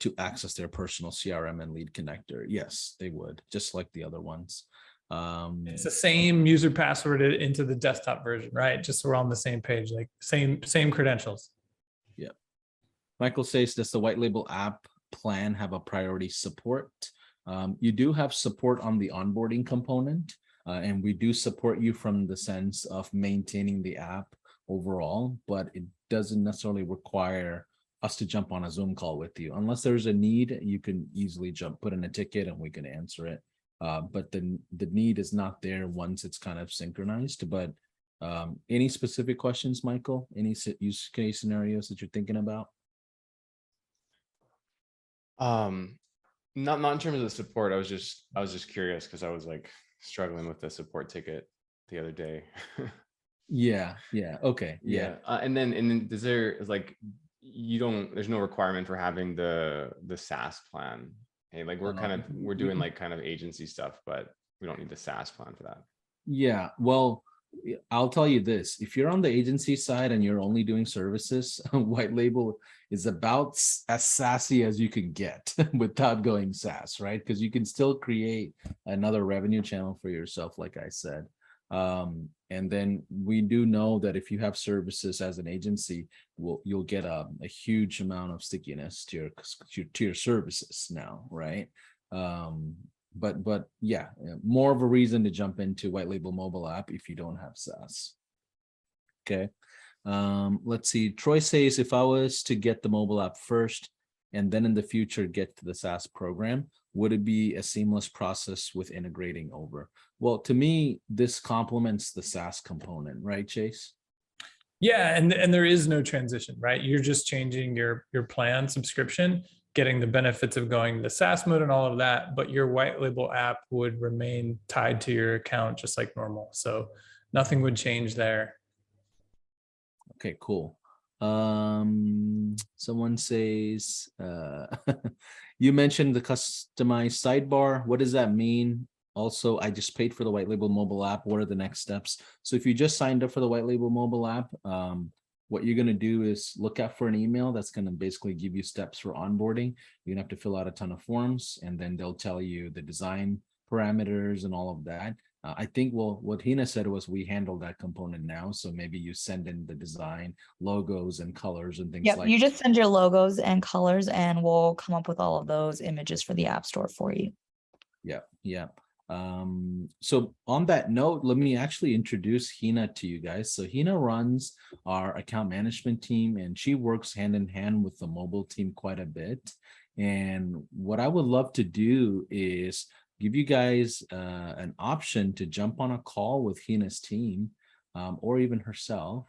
to access their personal CRM and LeadConnector. Yes, they would, just like the other ones. It's the same user password into the desktop version, right? Just so we're on the same page, like same credentials. Yeah. Michael says, does the white label app plan have a priority support? You do have support on the onboarding component, and we do support you from the sense of maintaining the app overall, but it doesn't necessarily require us to jump on a Zoom call with you. Unless there's a need, you can easily put in a ticket and we can answer it. But the need is not there once it's kind of synchronized. But any specific questions, Michael? Any use case scenarios that you're thinking about? Not in terms of the support. I was just curious because I was like struggling with the support ticket the other day. Yeah. Okay. Yeah. And then is there like there's no requirement for having the SaaS plan. Hey, like we're doing like kind of agency stuff, but we don't need the SaaS plan for that. Yeah, well, I'll tell you this, if you're on the agency side and you're only doing services, white label is about as sassy as you can get without going SaaS, right? Because you can still create another revenue channel for yourself, like I said. And then we do know that if you have services as an agency, you'll get a huge amount of stickiness to your services now, right? But yeah, more of a reason to jump into white label mobile app if you don't have SaaS. Okay, let's see. Troy says, if I was to get the mobile app first and then in the future get to the SaaS program, would it be a seamless process with integrating over? Well, to me, this complements the SaaS component, right, Chase? Yeah, and there is no transition, right? You're just changing your plan subscription, getting the benefits of going to SaaS mode and all of that, but your white label app would remain tied to your account just like normal. So nothing would change there. Okay, cool. Someone says, you mentioned the customized sidebar. What does that mean? Also, I just paid for the white label mobile app. What are the next steps? So if you just signed up for the white label mobile app, what you're going to do is look out for an email that's going to basically give you steps for onboarding. You're going to have to fill out a ton of forms, and then they'll tell you the design parameters and all of that. I think, well, what Hina said was we handle that component now. So maybe you send in the design, logos and colors and things like that. You just send your logos and colors and we'll come up with all of those images for the App Store for you. Yeah. So on that note, let me actually introduce Hina to you guys. So Hina runs our account management team, and she works hand in hand with the mobile team quite a bit. And what I would love to do is give you guys an option to jump on a call with Hina's team or even herself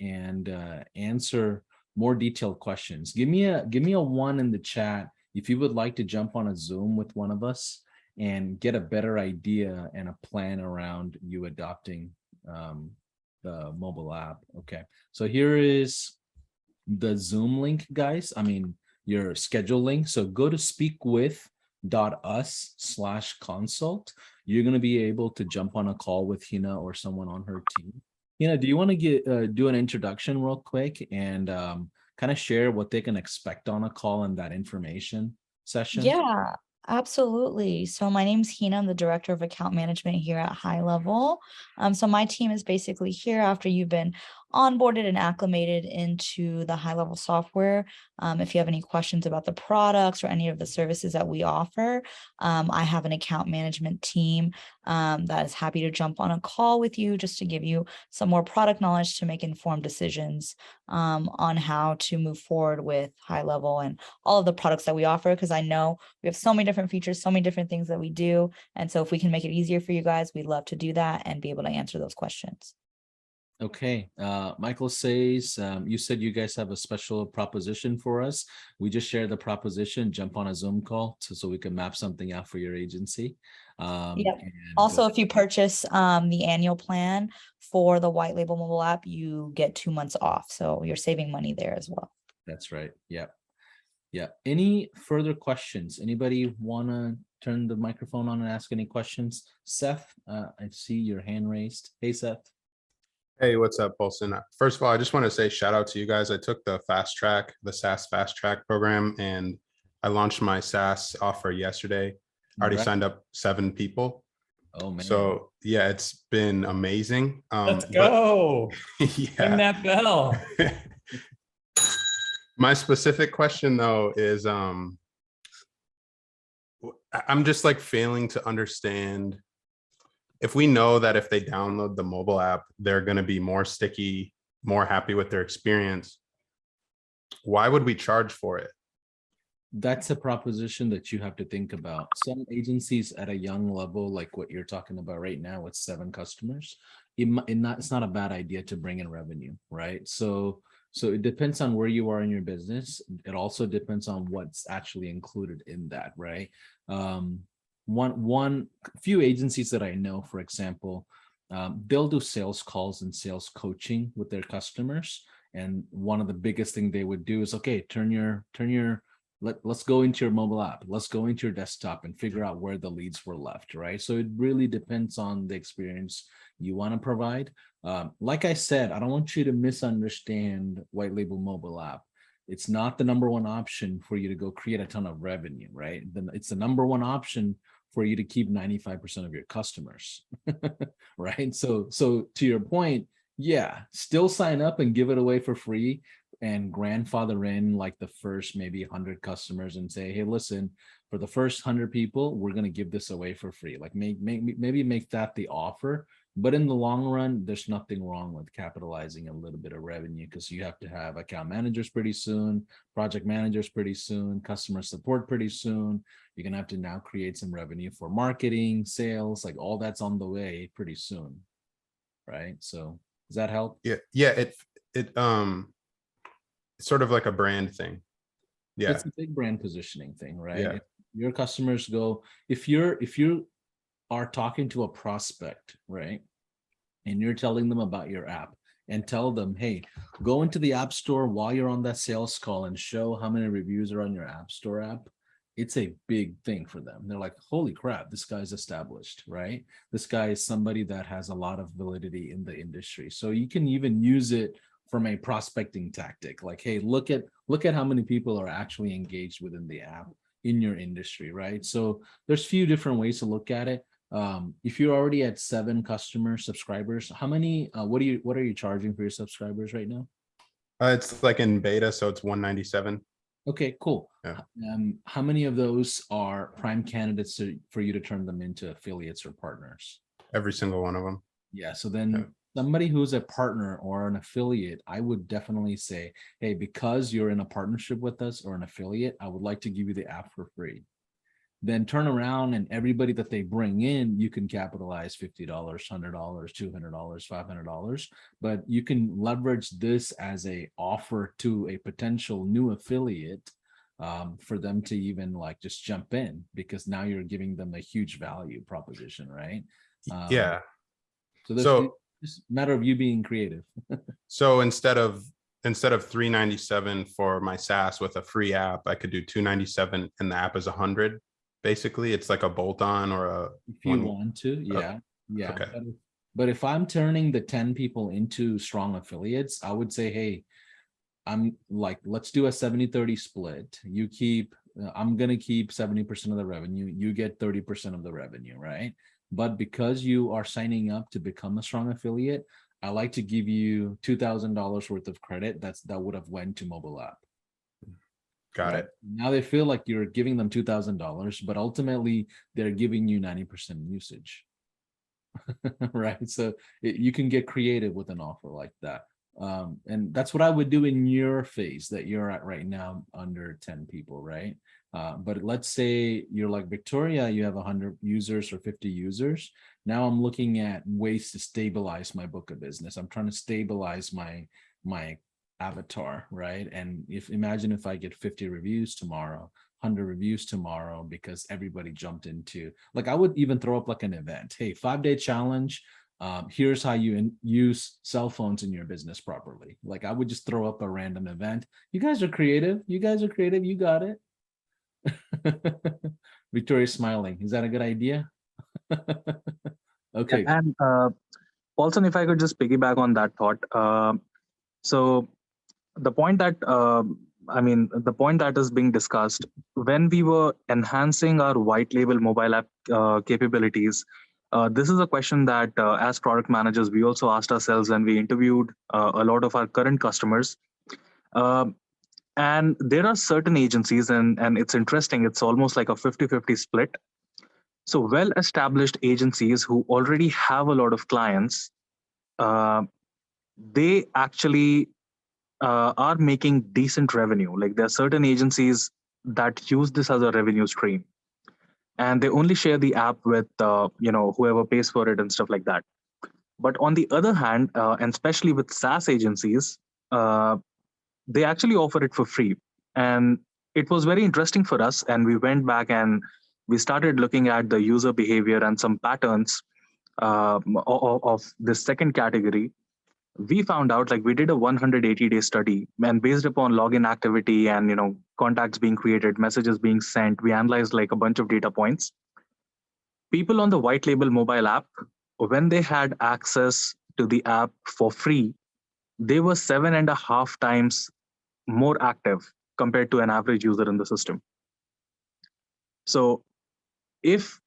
and answer more detailed questions. Give me a 1 in the chat if you would like to jump on a Zoom with one of us and get a better idea and a plan around you adopting the mobile app. Okay, so here is the Zoom link, guys. I mean, your schedule link. So go to speakwith.us/consult. You're going to be able to jump on a call with Hina or someone on her team. Hina, do you want to do an introduction real quick and kind of share what they can expect on a call and that information session? Yeah, absolutely. So my name's Hina. I'm the director of account management here at HighLevel. So my team is basically here after you've been onboarded and acclimated into the HighLevel software. If you have any questions about the products or any of the services that we offer, I have an account management team that is happy to jump on a call with you just to give you some more product knowledge to make informed decisions on how to move forward with HighLevel and all of the products that we offer, because I know we have so many different features, so many different things that we do. And so if we can make it easier for you guys, we'd love to do that and be able to answer those questions. Okay, Michael says, you said you guys have a special proposition for us. We just shared the proposition, jump on a Zoom call so we can map something out for your agency. Yep. And, Also, if you purchase the annual plan for the white label mobile app, you get 2 months off. So you're saving money there as well. that's right. Yep. Yeah. Any further questions? Anybody want to turn the microphone on and ask any questions? Seth, I see your hand raised. Hey, Seth. Hey, what's up, Paulson? First of all, I just want to say shout out to you guys. I took the SaaS fast track program, and I launched my SaaS offer yesterday. I already Congrats. signed up 7 people. Oh man. So yeah, it's been amazing. Let's go. Ring Yeah. that bell. My specific question though is I'm just like failing to understand if we know that if they download the mobile app, they're going to be more sticky, more happy with their experience. Why would we charge for it? That's a proposition that you have to think about. Some agencies at a young level, like what you're talking about right now with 7 customers, it's not a bad idea to bring in revenue, right? So it depends on where you are in your business. It also depends on what's actually included in that, right? Few agencies that I know, for example, they'll do sales calls and sales coaching with their customers. And one of the biggest thing they would do is, okay, let's go into your mobile app. Let's go into your desktop and figure out where the leads were left, right? So it really depends on the experience you want to provide. Like I said, I don't want you to misunderstand white label mobile app. It's not the number one option for you to go create a ton of revenue, right? Then it's the number one option for you to keep 95% of your customers, right? So to your point, yeah, still sign up and give it away for free and grandfather in like the first maybe 100 customers and say, hey, listen, for the first 100 people, we're going to give this away for free. Like maybe make that the offer. But in the long run, there's nothing wrong with capitalizing a little bit of revenue, because you have to have account managers pretty soon, project managers pretty soon, customer support pretty soon. You're going to have to now create some revenue for marketing, sales, like all that's on the way pretty soon. Right. So does that help? Yeah. It's sort of like a brand thing. Yeah. It's a big brand positioning thing, right? Yeah. If your customers go, if you are talking to a prospect, right, and you're telling them about your app and tell them, hey, go into the app store while you're on that sales call and show how many reviews are on your app store app, it's a big thing for them. They're like, holy crap, this guy's established, right? This guy is somebody that has a lot of validity in the industry. So you can even use it from a prospecting tactic, like, hey, look at how many people are actually engaged within the app in your industry, right? So there's few different ways to look at it. If you're already at 7 subscribers, how many, what are you charging for your subscribers right now? It's like in beta, so it's $197. Okay, cool. Yeah. How many of those are prime candidates for you to turn them into affiliates or partners? Every single one of them. Yeah. So then somebody who's a partner or an affiliate, I would definitely say, hey, because you're in a partnership with us or an affiliate, I would like to give you the app for free. Then turn around and everybody that they bring in, you can capitalize $50, $100, $200, $500, but you can leverage this as a offer to a potential new affiliate for them to even like just jump in, because now you're giving them a huge value proposition, right? Yeah. So it's a matter of you being creative. So instead of $397 for my SaaS with a free app, I could do $297 and the app is $100. Basically, it's like a bolt-on or a. If you want to, yeah. Okay. But if I'm turning the 10 people into strong affiliates, I would say, hey, I'm like, let's do a 70-30 split. You keep, I'm going to keep 70% of the revenue. You get 30% of the revenue, right? But because you are signing up to become a strong affiliate, I like to give you $2,000 worth of credit that would have went to mobile app. Got Right? it. Now they feel like you're giving them $2,000, but ultimately they're giving you 90% usage. Right? So you can get creative with an offer like that. And that's what I would do in your phase that you're at right now, under 10 people, right? But let's say you're like Victoria, you have 100 users or 50 users. Now I'm looking at ways to stabilize my book of business. I'm trying to stabilize my avatar, right? And imagine if I get 50 reviews tomorrow, 100 reviews tomorrow, because everybody jumped into, like, I would even throw up like an event. Hey, 5-day challenge. Here's how you use cell phones in your business properly. Like, I would just throw up a random event. You guys are creative. You got it. Victoria's smiling. Is that a good idea? Okay. And Paulson, if I could just piggyback on that thought. So the point that the point that is being discussed, when we were enhancing our white label mobile app capabilities, this is a question that as product managers we also asked ourselves when we interviewed a lot of our current customers. And there are certain agencies, and it's interesting, it's almost like a 50-50 split. So well-established agencies who already have a lot of clients, they actually are making decent revenue. Like, there are certain agencies that use this as a revenue stream, and they only share the app with whoever pays for it and stuff like that. But on the other hand, and especially with SaaS agencies, they actually offer it for free. And it was very interesting for us, and we went back and we started looking at the user behavior and some patterns of this second category. We found out, like, we did a 180-day study, and based upon login activity and contacts being created, messages being sent, we analyzed like a bunch of data points. People on the white label mobile app, when they had access to the app for free, they were 7.5 times more active compared to an average user in the system. So if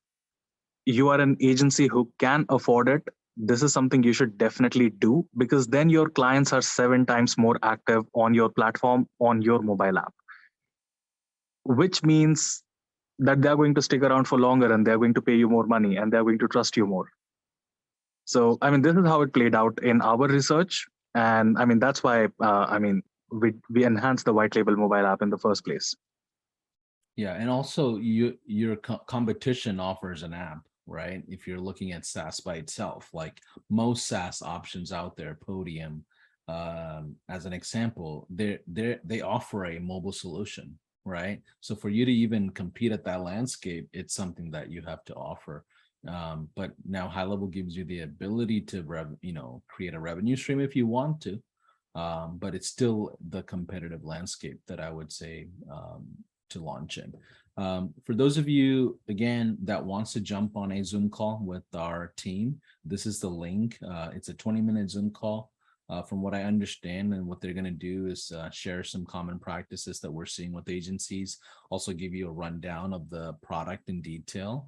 you are an agency who can afford it, this is something you should definitely do, because then your clients are 7 times more active on your platform, on your mobile app, which means that they're going to stick around for longer, and they're going to pay you more money, and they're going to trust you more. So, this is how it played out in our research. And that's why, we enhanced the white label mobile app in the first place. Yeah, and also your competition offers an app, right? If you're looking at SaaS by itself, like most SaaS options out there, Podium, as an example, they offer a mobile solution, right? So for you to even compete at that landscape, it's something that you have to offer. But now HighLevel gives you the ability to create a revenue stream if you want to, but it's still the competitive landscape that I would say to launch in. For those of you, again, that wants to jump on a Zoom call with our team, this is the link. It's a 20-minute Zoom call. From what I understand, and what they're going to do is share some common practices that we're seeing with agencies, also give you a rundown of the product in detail,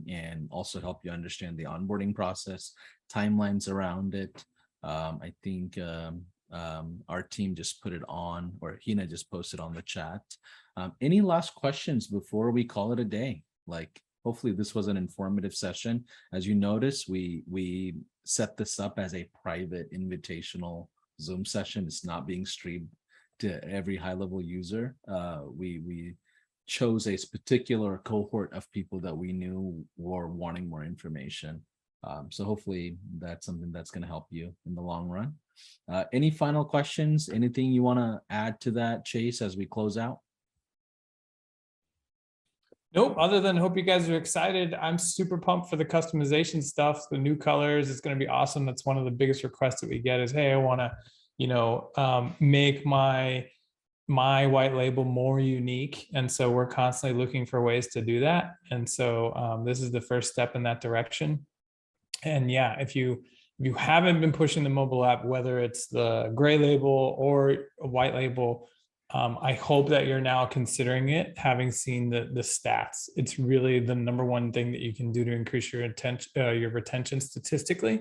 and also help you understand the onboarding process, timelines around it. I think our team just put it on, or Hina just posted on the chat. Any last questions before we call it a day? Like, hopefully this was an informative session. As you notice, we set this up as a private invitational Zoom session. It's not being streamed to every HighLevel user. We chose a particular cohort of people that we knew were wanting more information. So hopefully that's something that's going to help you in the long run. Any final questions? Anything you want to add to that, Chase, as we close out? Nope, other than hope you guys are excited. I'm super pumped for the customization stuff, the new colors. It's going to be awesome. That's one of the biggest requests that we get is, hey, I want to, make my white label more unique. And so we're constantly looking for ways to do that. And so this is the first step in that direction. And yeah, if you haven't been pushing the mobile app, whether it's the gray label or a white label, I hope that you're now considering it, having seen the stats. It's really the number one thing that you can do to increase your retention statistically.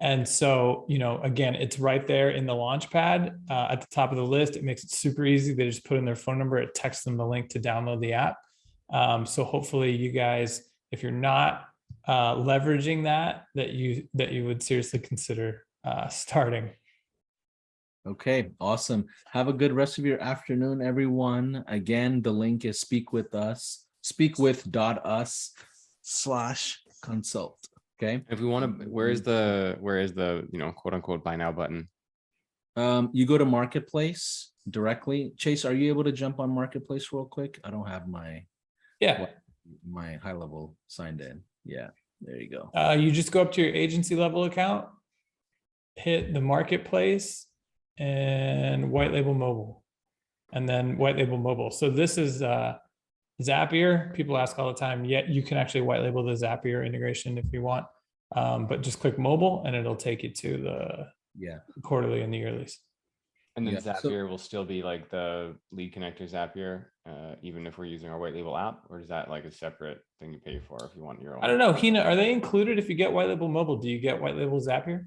And so, again, it's right there in the launch pad at the top of the list. It makes it super easy. They just put in their phone number. It texts them the link to download the app. So hopefully you guys, if you're not leveraging that you would seriously consider starting. Okay, awesome. Have a good rest of your afternoon, everyone. Again, the link is speakwith.us/consult. Okay. If we want to, where is the quote unquote buy now button? You go to Marketplace directly. Chase, are you able to jump on Marketplace real quick? I don't have my HighLevel signed in. Yeah, there you go. You just go up to your agency level account, hit the Marketplace, and white label mobile, and then white label mobile. So this is Zapier. People ask all the time, yet you can actually white label the Zapier integration if you want, but just click mobile and it'll take you to the quarterly and the yearlies. And then Zapier will still be like the LeadConnector Zapier, even if we're using our white label app, or is that like a separate thing you pay for if you want your own? I don't know, Hina, are they included if you get white label mobile? Do you get white label Zapier?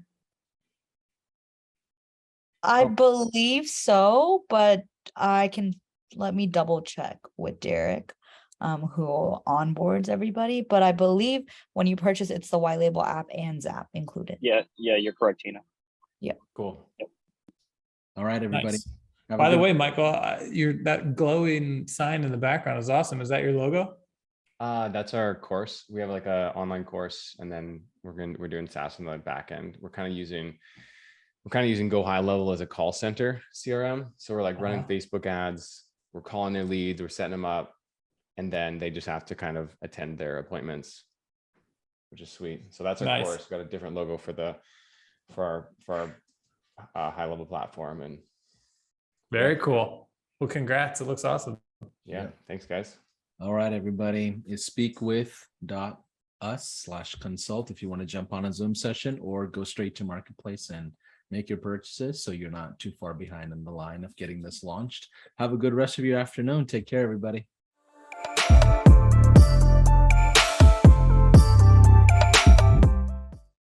I believe so, but let me double check with Derek, who onboards everybody. But I believe when you purchase, it's the white label app and Zap included. Yeah, you're correct, Tina. Yeah. Cool. Yep. All right, everybody. Nice. By the way, Michael, that glowing sign in the background is awesome. Is that your logo? That's our course. We have like a online course, and then we're doing SaaS on the back end. We're kind of using Go HighLevel as a call center CRM. So we're like running Facebook ads, we're calling their leads, we're setting them up, and then they just have to kind of attend their appointments, which is sweet. So that's our course. Got a different logo for our HighLevel platform. And very cool. Well, congrats. It looks awesome. Yeah. Thanks, guys. All right, everybody. Is speakwith.us/consult if you want to jump on a Zoom session, or go straight to Marketplace and make your purchases so you're not too far behind in the line of getting this launched. Have a good rest of your afternoon. Take care, everybody.